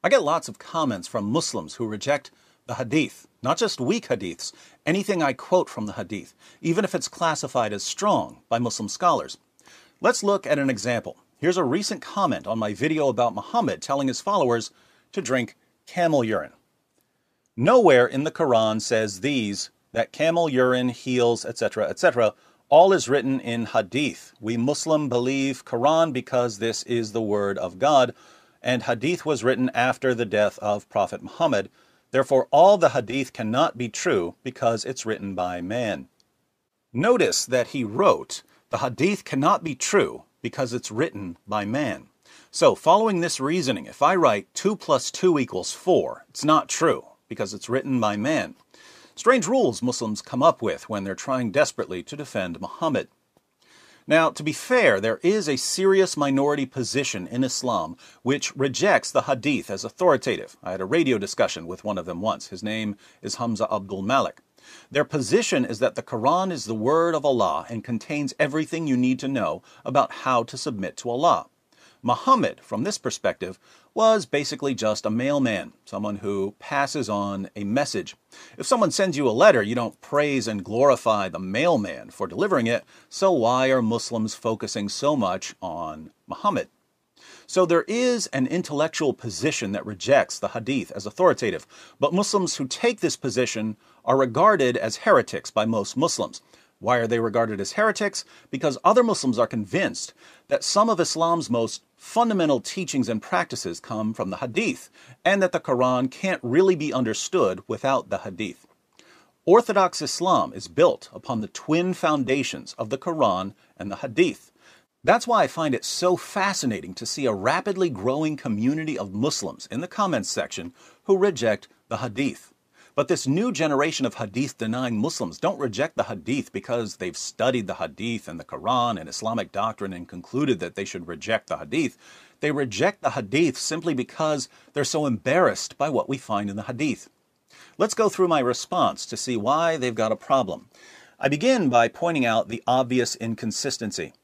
I get lots of comments from Muslims who reject the hadith, not just weak hadiths, anything I quote from the hadith, even if it's classified as strong by Muslim scholars. Let's look at an example. Here's a recent comment on my video about Muhammad telling his followers to drink camel urine. Nowhere in the Quran says that camel urine heals, etc., etc. All is written in hadith. We Muslim believe Quran because this is the word of God, and hadith was written after the death of Prophet Muhammad. Therefore, all the hadith cannot be true because it's written by man. Notice that he wrote, the hadith cannot be true because it's written by man. So, following this reasoning, if I write 2 + 2 = 4, it's not true because it's written by man. Strange rules Muslims come up with when they're trying desperately to defend Muhammad. Now, to be fair, there is a serious minority position in Islam which rejects the hadith as authoritative. I had a radio discussion with one of them once. His name is Hamza Abdul Malik. Their position is that the Quran is the word of Allah and contains everything you need to know about how to submit to Allah. Muhammad, from this perspective, was basically just a mailman, someone who passes on a message. If someone sends you a letter, you don't praise and glorify the mailman for delivering it, so why are Muslims focusing so much on Muhammad? So there is an intellectual position that rejects the hadith as authoritative, but Muslims who take this position are regarded as heretics by most Muslims. Why are they regarded as heretics? Because other Muslims are convinced that some of Islam's most fundamental teachings and practices come from the hadith, and that the Quran can't really be understood without the hadith. Orthodox Islam is built upon the twin foundations of the Quran and the hadith. That's why I find it so fascinating to see a rapidly growing community of Muslims in the comments section who reject the hadith. But this new generation of hadith-denying Muslims don't reject the hadith because they've studied the hadith and the Quran and Islamic doctrine and concluded that they should reject the hadith. They reject the hadith simply because they're so embarrassed by what we find in the hadith. Let's go through my response to see why they've got a problem. I begin by pointing out the obvious inconsistency.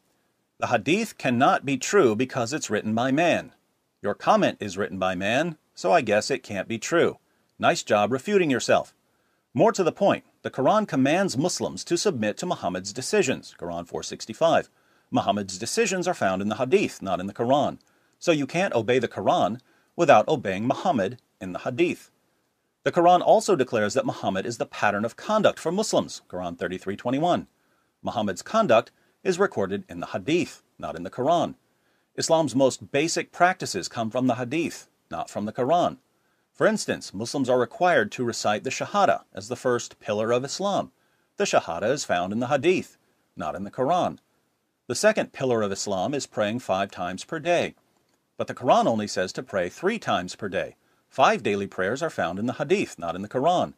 The hadith cannot be true because it's written by man. Your comment is written by man, so I guess it can't be true. Nice job refuting yourself. More to the point, the Quran commands Muslims to submit to Muhammad's decisions, Quran 465. Muhammad's decisions are found in the hadith, not in the Quran. So you can't obey the Quran without obeying Muhammad in the hadith. The Quran also declares that Muhammad is the pattern of conduct for Muslims, Quran 33:21. Muhammad's conduct is recorded in the hadith, not in the Quran. Islam's most basic practices come from the hadith, not from the Quran. For instance, Muslims are required to recite the Shahada as the first pillar of Islam. The Shahada is found in the Hadith, not in the Quran. The second pillar of Islam is praying 5 times per day. But the Quran only says to pray 3 times per day. 5 daily prayers are found in the Hadith, not in the Quran.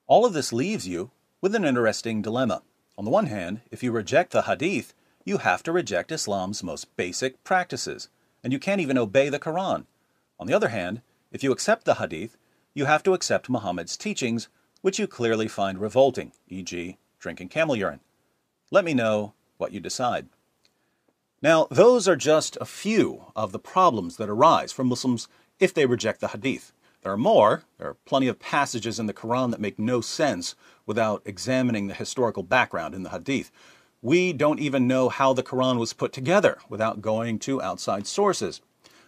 All of this leaves you with an interesting dilemma. On the one hand, if you reject the Hadith, you have to reject Islam's most basic practices, and you can't even obey the Quran. On the other hand, if you accept the hadith, you have to accept Muhammad's teachings, which you clearly find revolting, e.g., drinking camel urine. Let me know what you decide. Now, those are just a few of the problems that arise for Muslims if they reject the hadith. There are more. There are plenty of passages in the Quran that make no sense without examining the historical background in the hadith. We don't even know how the Quran was put together without going to outside sources.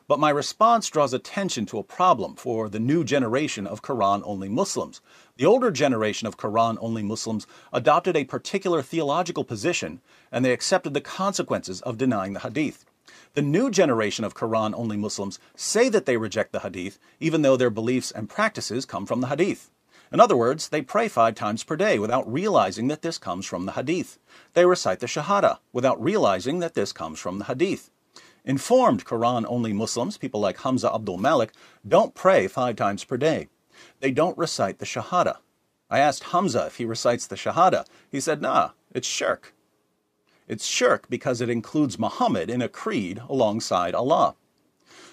But my response draws attention to a problem for the new generation of Quran-only Muslims. The older generation of Quran-only Muslims adopted a particular theological position, and they accepted the consequences of denying the hadith. The new generation of Quran-only Muslims say that they reject the hadith, even though their beliefs and practices come from the hadith. In other words, they pray 5 times per day without realizing that this comes from the hadith. They recite the Shahada without realizing that this comes from the hadith. Informed Quran-only Muslims, people like Hamza Abdul Malik, don't pray 5 times per day. They don't recite the Shahada. I asked Hamza if he recites the Shahada. He said, nah, it's shirk. It's shirk because it includes Muhammad in a creed alongside Allah.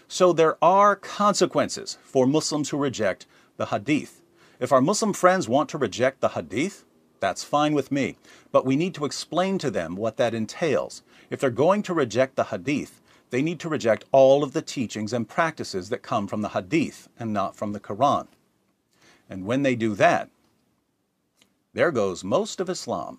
So there are consequences for Muslims who reject the hadith. If our Muslim friends want to reject the hadith, that's fine with me, but we need to explain to them what that entails. If they're going to reject the hadith, they need to reject all of the teachings and practices that come from the hadith and not from the Quran. And when they do that, there goes most of Islam.